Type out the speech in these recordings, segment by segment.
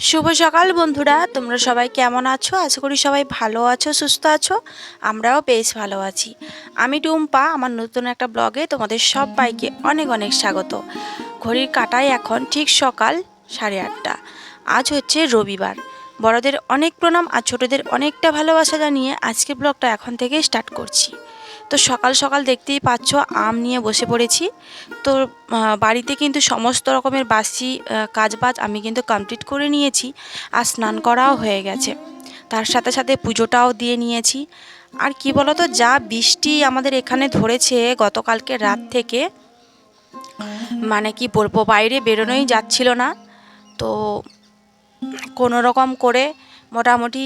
শুভ সকাল বন্ধুরা, তোমরা সবাই কেমন আছো? আশা করি সবাই ভালো আছো, সুস্থ আছো। আমরাও বেশ ভালো আছি। আমি টুম্পা, আমার নতুন একটা ব্লগে তোমাদের সবাইকে অনেক অনেক স্বাগত। ঘড়ির কাঁটায় এখন ঠিক সকাল 8:30। আজ হচ্ছে রবিবার। বড়দের অনেক প্রণাম আর ছোটদের অনেকটা ভালোবাসা জানিয়ে আজকের ব্লগটা এখন থেকেই স্টার্ট করছি। তো সকাল সকাল দেখতেই পাচ্ছ আম নিয়ে বসে পড়েছি। তো বাড়িতে কিন্তু সমস্ত রকমের বাসি কাজবাজ আমি কিন্তু কমপ্লিট করে নিয়েছি, আর স্নান করাও হয়ে গেছে। তার সাথে সাথে পুজোটাও দিয়ে নিয়েছি। আর কি বলতো, যা বৃষ্টি আমাদের এখানে ধরেছে গতকালকে রাত থেকে, মানে কি বলবো, বাইরে বেরোনোই যাচ্ছিল না। তো কোনো রকম করে মোটামুটি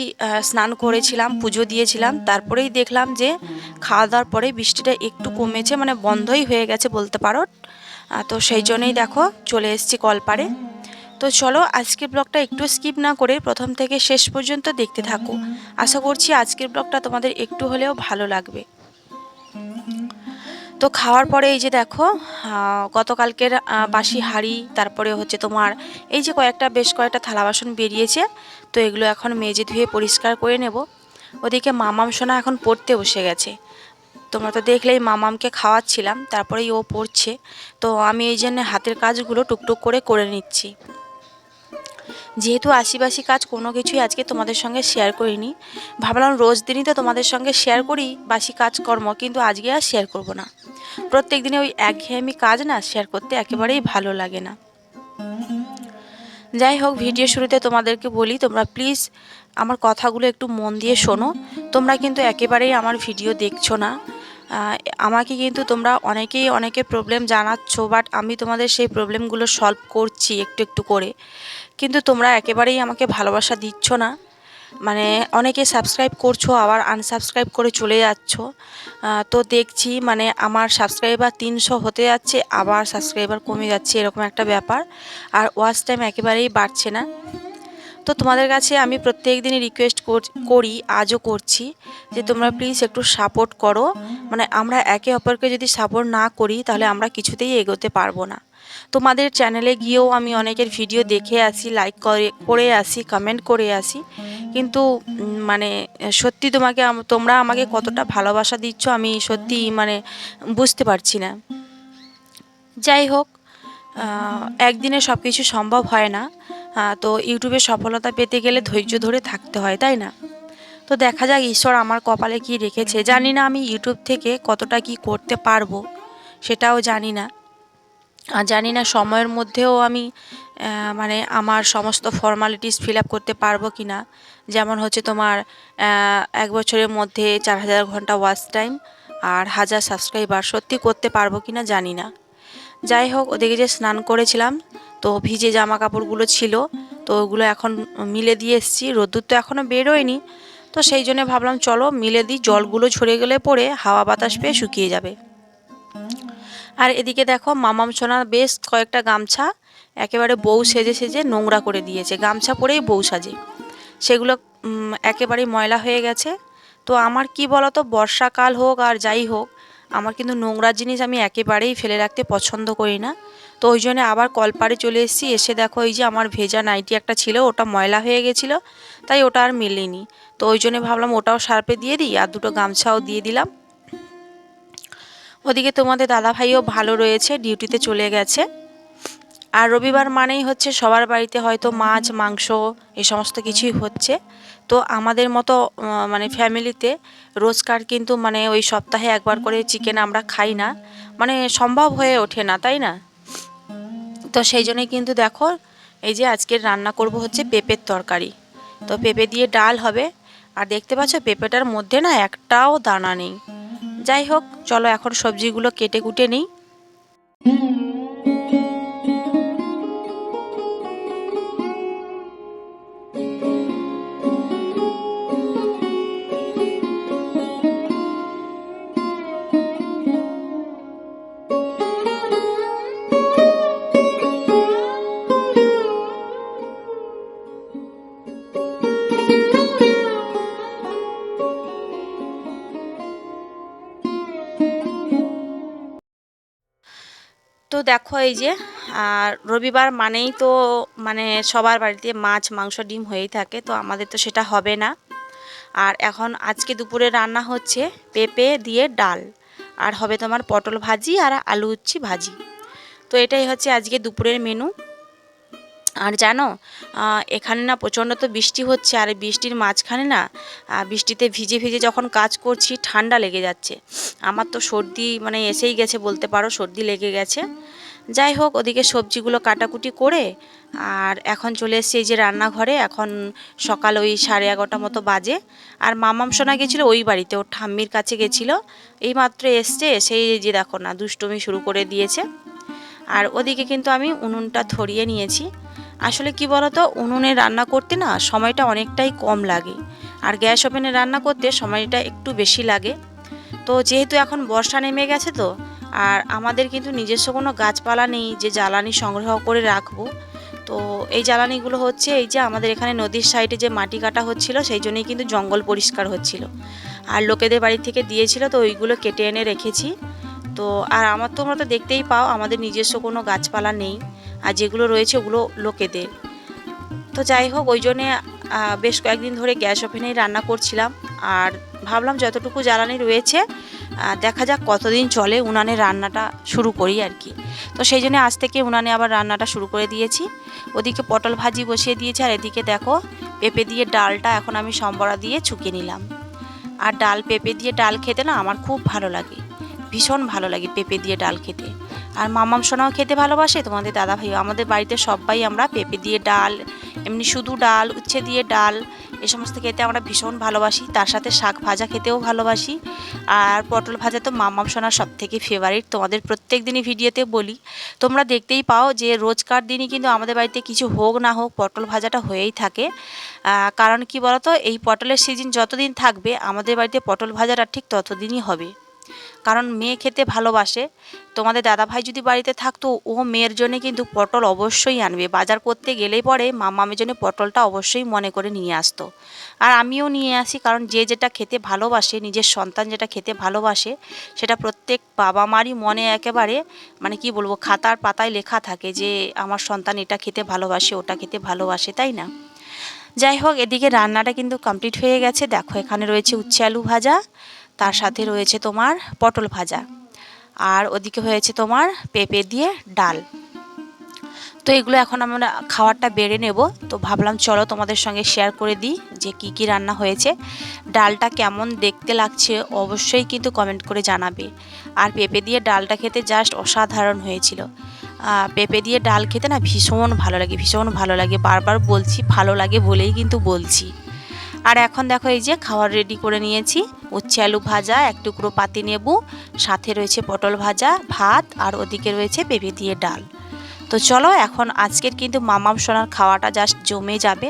স্নান করেছিলাম, পুজো দিয়েছিলাম, তারপরেই দেখলাম যে খাওয়া দাওয়ার পরে বৃষ্টিটা একটু কমেছে, মানে বন্ধই হয়ে গেছে বলতে পারো। তো সেই জন্যই দেখো চলে এসেছি কলপাড়ে। তো চলো আজকের ব্লগটা একটু স্কিপ না করে প্রথম থেকে শেষ পর্যন্ত দেখতে থাকো। আশা করছি আজকের ব্লগটা তোমাদের একটু হলেও ভালো লাগবে। তো খাওয়ার পরে এই যে দেখো গতকালকের বাসি হাঁড়ি, তারপরে হচ্ছে তোমার এই যে বেশ কয়েকটা থালা বাসন বেরিয়েছে। তো এগুলো এখন মেজে ধুয়ে পরিষ্কার করে নেব। ওদিকে মামাম সোনা এখন পড়তে বসে গেছে। তোমরা তো দেখলেই মামামকে খাওয়াচ্ছিলাম, তারপরেই ও পড়ছে। তো আমি এই জন্য হাতের কাজগুলো টুকটুক করে করে নিচ্ছি। যেহেতু আশিবাসি কাজ কোনো কিছুই আজকে তোমাদের সঙ্গে শেয়ার করিনি, ভাবলাম রোজ দিনই তো তোমাদের সঙ্গে শেয়ার করি বাসি কাজকর্ম, কিন্তু আজকে আর শেয়ার করব না। প্রত্যেক দিনে ওই একঘেয়েমি কাজ না শেয়ার করতে একেবারেই ভালো লাগে না। যাই হোক, ভিডিও শুরুতে তোমাদেরকে বলি, তোমরা প্লিজ আমার কথাগুলো একটু মন দিয়ে শোনো। তোমরা কিন্তু একেবারেই আমার ভিডিও দেখছো না। আমাকে কিন্তু তোমরা অনেকের প্রবলেম জানাচ্ছ, বাট আমি তোমাদের সেই প্রবলেমগুলো সলভ করছি একটু একটু করে। কিন্তু তোমরা একেবারেই আমাকে ভালোবাসা দিচ্ছ না। মানে অনেকে সাবস্ক্রাইব করছো, আবার আনসাবস্ক্রাইব করে চলে যাচ্ছ। তো দেখছি মানে আমার সাবস্ক্রাইবার 300 হতে যাচ্ছে, আবার সাবস্ক্রাইবার কমে যাচ্ছে, এরকম একটা ব্যাপার। আর ওয়াচ টাইম একেবারেই বাড়ছে না। তো তোমাদের কাছে আমি প্রত্যেক দিনই রিকোয়েস্ট করি, আজও করছি, যে তোমরা প্লিজ একটু সাপোর্ট করো। মানে আমরা একে অপরকে যদি সাপোর্ট না করি তাহলে আমরা কিছুতেই এগোতে পারবো না। তোমাদের চ্যানেলে গিয়েও আমি অনেকের ভিডিও দেখে আসি, লাইক করে আসি, কমেন্ট করে আসি, কিন্তু মানে সত্যি তোমরা আমাকে কতটা ভালোবাসা দিচ্ছ আমি সত্যি মানে বুঝতে পারছি না। যাই হোক, একদিনে সব কিছু সম্ভব হয় না। তো ইউটিউবে সফলতা পেতে গেলে ধৈর্য ধরে থাকতে হয়, তাই না? তো দেখা যাক ঈশ্বর আমার কপালে কি রেখেছে। জানি না আমি ইউটিউব থেকে কতটা কি করতে পারবো, সেটাও জানি না। আর জানি না সময়ের মধ্যেও আমি মানে আমার সমস্ত ফর্মালিটিস ফিল আপ করতে পারবো কি না। যেমন হচ্ছে তোমার 1 বছরের মধ্যে 4000 ঘন্টা ওয়াচ টাইম আর 1000 সাবস্ক্রাইবার, সত্যি করতে পারবো কি না জানি না। যাই হোক, ওদিকে যে স্নান করেছিলাম, তো ভিজে জামা কাপড়গুলো ছিল, তো ওগুলো এখন মিলে দিয়ে এসেছি। রোদ্দুর তো এখনও বেরোয়নি, তো সেই জন্য ভাবলাম চলো মিলে দিই, জলগুলো ঝরে গেলে পরে হাওয়া বাতাস পেয়ে শুকিয়ে যাবে। আর এদিকে দেখো মামাম সোনা বেশ কয়েকটা গামছা একেবারে বউ সেজে সেজে নোংরা করে দিয়েছে। গামছা পরেই বউ সাজে, সেগুলো একেবারেই ময়লা হয়ে গেছে। তো আমার কি বলতো, বর্ষাকাল হোক আর যাই হোক, আমার কিন্তু নোংরা জিনিস আমি একেবারেই ফেলে রাখতে পছন্দ করি না। তো ওই জন্য আবার কলপাড়ে চলে এসেছি। এসে দেখো এই যে আমার ভেজা নাইটি একটা ছিল, ওটা ময়লা হয়ে গেছিলো, তাই ওটা আর মেলেনি। তো ওই জন্য ভাবলাম ওটাও সার্ফে দিয়ে দিই, আর দুটো গামছাও দিয়ে দিলাম। ওদিকে তোমাদের দাদাভাইও ভালো রয়েছে, ডিউটিতে চলে গেছে। আর রবিবার মানেই হচ্ছে সবার বাড়িতে হয়তো মাছ মাংস এই সমস্ত কিছুই হচ্ছে। তো আমাদের মতো মানে ফ্যামিলিতে রোজকার কিন্তু মানে ওই সপ্তাহে একবার করে চিকেন আমরা খাই না, মানে সম্ভব হয়ে ওঠে না, তাই না? তো সেই জন্যই কিন্তু দেখো এই যে আজকের রান্না করব হচ্ছে পেঁপের তরকারি। তো পেঁপে দিয়ে ডাল হবে। আর দেখতে পাচ্ছ পেঁপেটার মধ্যে না একটাও দানা নেই। যাই হোক, চলো এখন সবজিগুলো কেটে কুটে নিই। তো তো দেখো এই যে রবিবার মানেই তো মানে সবার বাড়িতে মাছ মাংস ডিম হয়েই থাকে, তো আমাদের তো সেটা হবে না। আর এখন আজকে দুপুরে রান্না হচ্ছে পেঁপে দিয়ে ডাল, আর হবে তোমার পটল ভাজি আর আলু উচ্ছি ভাজি। তো এটাই হচ্ছে আজকে দুপুরের মেনু। আর জানো, এখানে না প্রচণ্ড তো বৃষ্টি হচ্ছে, আর বৃষ্টির মাঝখানে না বৃষ্টিতে ভিজে ভিজে যখন কাজ করছি ঠান্ডা লেগে যাচ্ছে। আমার তো সর্দি মানে এসেই গেছে বলতে পারো, সর্দি লেগে গেছে। যাই হোক, ওদিকে সবজিগুলো কাটাকুটি করে আর এখন চলে এসেছি এই যে রান্নাঘরে। এখন সকাল ওই 11:30 মতো বাজে। আর মামাম সোনা গেছিলো ওই বাড়িতে, ওর ঠাম্মির কাছে গেছিলো, এইমাত্র এসছে। সেই যে দেখো না দুষ্টুমি শুরু করে দিয়েছে। আর ওদিকে কিন্তু আমি উনুনটা ধরিয়ে নিয়েছি। আসলে কি বলতো, উনুনে রান্না করতে না সময়টা অনেকটাই কম লাগে, আর গ্যাস ওভেনে রান্না করতে সময়টা একটু বেশি লাগে। তো যেহেতু এখন বর্ষা নেমে গেছে, তো আর আমাদের কিন্তু নিজস্ব কোনো গাছপালা নেই যে জ্বালানি সংগ্রহ করে রাখবো। তো এই জ্বালানিগুলো হচ্ছে এই যে আমাদের এখানে নদীর সাইডে যে মাটি কাটা হচ্ছিল, সেই জন্যই কিন্তু জঙ্গল পরিষ্কার হচ্ছিল, আর লোকেদের বাড়ি থেকে দিয়েছিল, তো ওইগুলো কেটে এনে রেখেছি। তো আর আমার তোমরা তো দেখতেই পাও আমাদের নিজস্ব কোনো গাছপালা নেই, আর যেগুলো রয়েছে ওগুলো লোকেদের। তো যাই হোক, ওই জন্যে বেশ কয়েকদিন ধরে গ্যাস ওভেনেই রান্না করছিলাম। আর ভাবলাম যতটুকু জ্বালানি রয়েছে দেখা যাক কতদিন চলে, উনানে রান্নাটা শুরু করি আর কি। তো সেই জন্য আজ থেকে উনানে আবার রান্নাটা শুরু করে দিয়েছি। ওদিকে পটল ভাজি বসিয়ে দিয়েছি, আর এদিকে দেখো পেঁপে দিয়ে ডালটা এখন আমি সম্বরা দিয়ে ছুঁকে নিলাম। আর ডাল পেঁপে দিয়ে ডাল খেতে না আমার খুব ভালো লাগে, ভীষণ ভালো লাগে পেঁপে দিয়ে ডাল খেতে। আর মামাম সোনাও খেতে ভালোবাসে, তোমাদের দাদা ভাইও। আমাদের বাড়িতে সবাই আমরা পেঁপে দিয়ে ডাল, এমনি শুধু ডাল, উচ্ছে দিয়ে ডাল, এ সমস্ত খেতে আমরা ভীষণ ভালোবাসি। তার সাথে শাক ভাজা খেতেও ভালোবাসি। আর পটল ভাজা তো মামাম সোনার সব থেকে ফেভারিট। তোমাদের প্রত্যেক দিনই ভিডিওতে বলি, তোমরা দেখতেই পাও যে রোজকার দিনই কিন্তু আমাদের বাড়িতে কিছু হোক না হোক পটল ভাজাটা হয়েই থাকে। কারণ কি বলতো, এই পটলের সিজন যতদিন থাকবে আমাদের বাড়িতে পটল ভাজাটা ঠিক ততদিনই হবে। কারণ মেয়ে খেতে ভালোবাসে। তোমাদের দাদাভাই যদি বাড়িতে থাকতো, ও মেয়ের জন্য কিন্তু পটল অবশ্যই আনবে। বাজার করতে গেলেই পরে মামামের জন্য পটলটা অবশ্যই মনে করে নিয়ে আসতো। আর আমিও নিয়ে আসি, কারণ যে যেটা খেতে ভালোবাসে, নিজের সন্তান যেটা খেতে ভালোবাসে, সেটা প্রত্যেক বাবা মারই মনে একেবারে মানে কি বলবো, খাতার পাতায় লেখা থাকে যে আমার সন্তান এটা খেতে ভালোবাসে, ওটা খেতে ভালোবাসে, তাই না? যাই হোক, এদিকে রান্নাটা কিন্তু কমপ্লিট হয়ে গেছে। দেখো এখানে রয়েছে উচ্ছে আলু ভাজা, তার সাথে রয়েছে তোমার পটল ভাজা, আর ওদিকে হয়েছে তোমার পেঁপে দিয়ে ডাল। তো এগুলো এখন আমরা খাবারটা বেড়ে নেব। তো ভাবলাম চলো তোমাদের সঙ্গে শেয়ার করে দিই যে কি কি রান্না হয়েছে। ডালটা কেমন দেখতে লাগছে অবশ্যই কিন্তু কমেন্ট করে জানাবে। আর পেঁপে দিয়ে ডালটা খেতে জাস্ট অসাধারণ হয়েছিল। পেঁপে দিয়ে ডাল খেতে না ভীষণ ভালো লাগে, ভীষণ ভালো লাগে। বারবার বলছি, ভালো লাগে বলেই কিন্তু বলছি। আর এখন দেখো এই যে খাবার রেডি করে নিয়েছি। উচ্ছে আলু ভাজা, এক টুকরো পাতিলেবু, সাথে রয়েছে পটল ভাজা, ভাত, আর ওদিকে রয়েছে পেঁপে দিয়ে ডাল। তো চলো এখন আজকের কিন্তু মামাম সোনার খাওয়াটা জাস্ট জমে যাবে,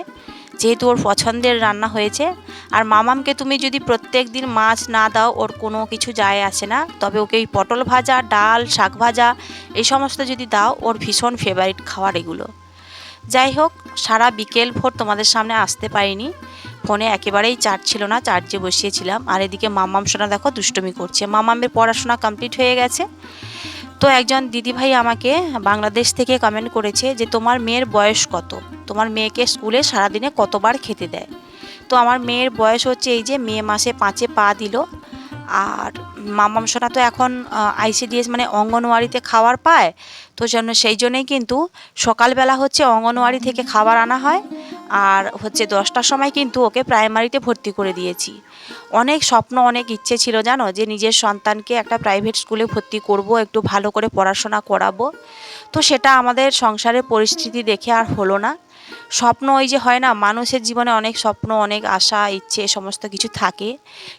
যেহেতু ওর পছন্দের রান্না হয়েছে। আর মামামকে তুমি যদি প্রত্যেক দিন মাছ না দাও ওর কোনো কিছু যায় আসে না, তবে ওকে এই পটল ভাজা, ডাল, শাক ভাজা এই সমস্ত যদি দাও, ওর ভীষণ ফেভারিট খাবার এগুলো। যাই হোক, সারা বিকেল ভোর তোমাদের সামনে আসতে পারিনি, ফোনে একেবারেই চার্জ ছিল না, চার্জে বসিয়েছিলাম। আর এদিকে মামাম সোনা দেখো দুষ্টুমি করছে। মামামের পড়াশোনা কমপ্লিট হয়ে গেছে। তো একজন দিদিভাই আমাকে বাংলাদেশ থেকে কমেন্ট করেছে যে তোমার মেয়ের বয়স কত, তোমার মেয়েকে স্কুলে সারাদিনে কতবার খেতে দেয়। তো আমার মেয়ের বয়স হচ্ছে এই যে মে মাসে 5-এ পা দিল। আর মামাম সোনা তো এখন আইসিডিএস মানে অঙ্গনওয়াড়িতে খাবার পায়। তো সেই জন্যই কিন্তু সকালবেলা হচ্ছে অঙ্গনওয়াড়ি থেকে খাবার আনা হয়, আর হচ্ছে 10টার সময় কিন্তু ওকে প্রাইমারিতে ভর্তি করে দিয়েছি। অনেক স্বপ্ন, অনেক ইচ্ছে ছিল জানো, যে নিজের সন্তানকে একটা প্রাইভেট স্কুলে ভর্তি করব, একটু ভালো করে পড়াশোনা করাবো। তো সেটা আমাদের সংসারের পরিস্থিতি দেখে আর হলো না। স্বপ্ন ওই যে হয় না, মানুষের জীবনে অনেক স্বপ্ন, অনেক আশা, ইচ্ছে সমস্ত কিছু থাকে,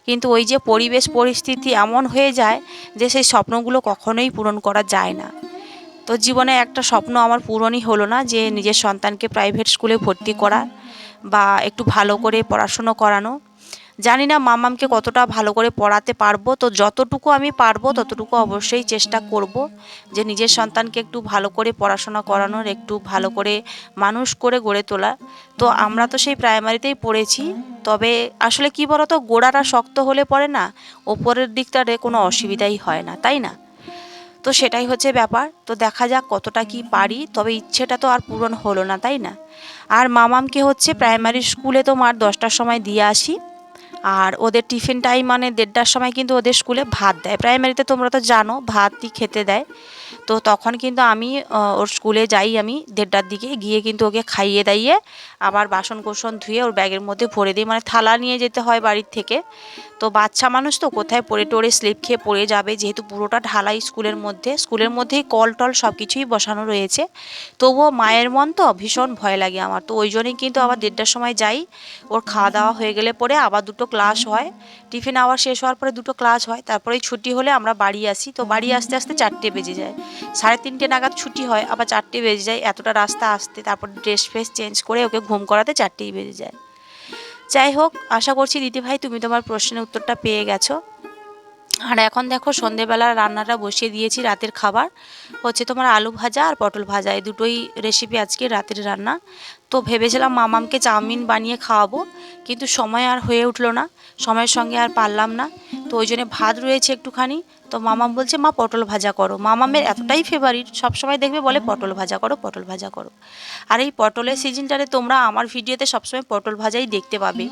কিন্তু ওই যে পরিবেশ পরিস্থিতি এমন হয়ে যায় যে সেই স্বপ্নগুলো কখনোই পূরণ করা যায় না। তো জীবনে একটা স্বপ্ন আমার পূরণই হলো না, যে নিজের সন্তানকে প্রাইভেট স্কুলে ভর্তি করা বা একটু ভালো করে পড়াশুনো করানো। জানি না মামামকে কতটা ভালো করে পড়াতে পারবো, তো যতটুকু আমি পারবো ততটুকু অবশ্যই চেষ্টা করব যে নিজের সন্তানকে একটু ভালো করে পড়াশোনা করানোর, একটু ভালো করে মানুষ করে গড়ে তোলা। তো আমরা তো সেই প্রাইমারিতেই পড়েছি, তবে আসলে কি বলতো, গোড়াটা শক্ত হলে পরে না ওপরের দিকটাতে কোনো অসুবিধাই হয় না, তাই না? তো সেটাই হচ্ছে ব্যাপার। তো দেখা যাক কতটা কি পারি, তবে ইচ্ছেটা তো আর পূরণ হলো না, তাই না? আর মামামকে হচ্ছে প্রাইমারি স্কুলে তোমার 10টার সময় দিয়ে আসি। আর ওদের টিফিন টাইম মানে 1:30টার সময় কিন্তু ওদের স্কুলে ভাত দেয়। প্রাইমারিতে তোমরা তো জানো ভাতই খেতে দেয়। তো তখন কিন্তু আমি ওর স্কুলে যাই, আমি 1:30টার দিকে গিয়ে কিন্তু ওকে খাইয়ে দাইয়ে আবার বাসন কোসন ধুয়ে ওর ব্যাগের মধ্যে ভরে দিই, মানে থালা নিয়ে যেতে হয় বাড়ির থেকে। তো বাচ্চা মানুষ তো কোথায় পড়ে টড়ে স্লিপ খেয়ে পড়ে যাবে, যেহেতু পুরোটা ঢালাই স্কুলের মধ্যেই কল টল সব কিছুই বসানো রয়েছে। তবুও মায়ের মন তো ভীষণ ভয় লাগে আমার, তো ওই জন্যই কিন্তু আবার 1:30টার সময় যাই। ওর খাওয়া দাওয়া হয়ে গেলে পরে আবার দুটো ক্লাস হয়, টিফিন আওয়ার শেষ হওয়ার পরে দুটো ক্লাস হয়, তারপরেই ছুটি হলে আমরা বাড়ি আসি। তো বাড়ি আসতে আসতে 4টে বেজে যায়, 3:30 নাগাদ ছুটি হয়, আবার 4টে বেজে যায় এতটা রাস্তা আসতে, তারপর ড্রেস ফ্রেস চেঞ্জ করে ওকে ঘুম করাতে 4টেই বেজে যায়। যাই হোক, আশা করছি দিদিভাই তুমি তোমার প্রশ্নের উত্তরটা পেয়ে গেছো। আর এখন দেখো সন্ধেবেলা রান্নাটা বসিয়ে দিয়েছি, রাতের খাবার হচ্ছে তোমার আলু ভাজা আর পটল ভাজা, এই দুটোই রেসিপি আজকে রাতের রান্না। তো ভেবেছিলাম মামামকে চাউমিন বানিয়ে খাওয়াবো, কিন্তু সময় আর হয়ে উঠলো না, সময়ের সঙ্গে আর পারলাম না। তো ওই জন্য ভাত রয়েছে একটুখানি। তো মামাম বলছে মা পটল ভাজা করো, মামামের এতটাই ফেভারিট, সবসময় দেখবে বলে পটল ভাজা করো পটল ভাজা করো। আর এই পটলের সিজনটারে তোমরা আমার ভিডিওতে সবসময় পটল ভাজাই দেখতে পাবে,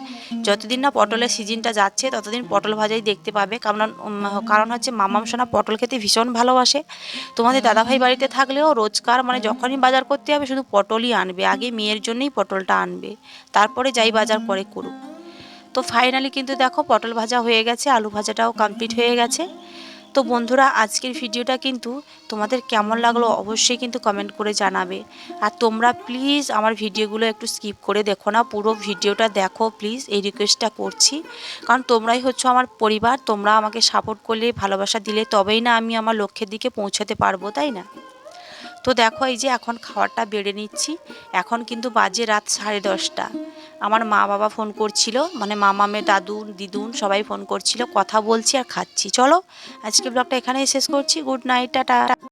যতদিন না পটলের সিজনটা যাচ্ছে ততদিন পটল ভাজাই দেখতে পাবে। কারণ হচ্ছে মামাম সোনা পটল খেতে ভীষণ ভালোবাসে। তোমাদের দাদাভাই বাড়িতে থাকলেও রোজকার মানে যখনই বাজার করতে হবে শুধু পটলই আনবে, আগে মেয়ের জন্যই পটলটা আনবে, তারপরে যাই বাজার করে করুক। তো ফাইনালি কিন্তু দেখো পটল ভাজা হয়ে গেছে, আলু ভাজাটাও কমপ্লিট হয়ে গেছে। তো বন্ধুরা আজকের ভিডিওটা কিন্তু তোমাদের কেমন লাগলো অবশ্যই কিন্তু কমেন্ট করে জানাবে। আর তোমরা প্লিজ আমার ভিডিওগুলো একটু স্কিপ করে দেখো না, পুরো ভিডিওটা দেখো প্লিজ, এই রিকোয়েস্টটা করছি। কারণ তোমরাই হচ্ছে আমার পরিবার, তোমরা আমাকে সাপোর্ট করলে ভালোবাসা দিলে তবেই না আমি আমার লক্ষ্যের দিকে পৌঁছাতে পারবো, তাই না? তো দেখো এই যে এখন খাবারটা বেড়ে নিচ্ছি, এখন কিন্তু বাজে রাত 10:30। আমার মা বাবা ফোন করছিল, মানে মামামের দাদু দিদুন সবাই ফোন করছিল, কথা বলছি আর খাচ্ছি। চলো আজকে ব্লগটা এখানেই শেষ করছি, গুড নাইট, টাটা।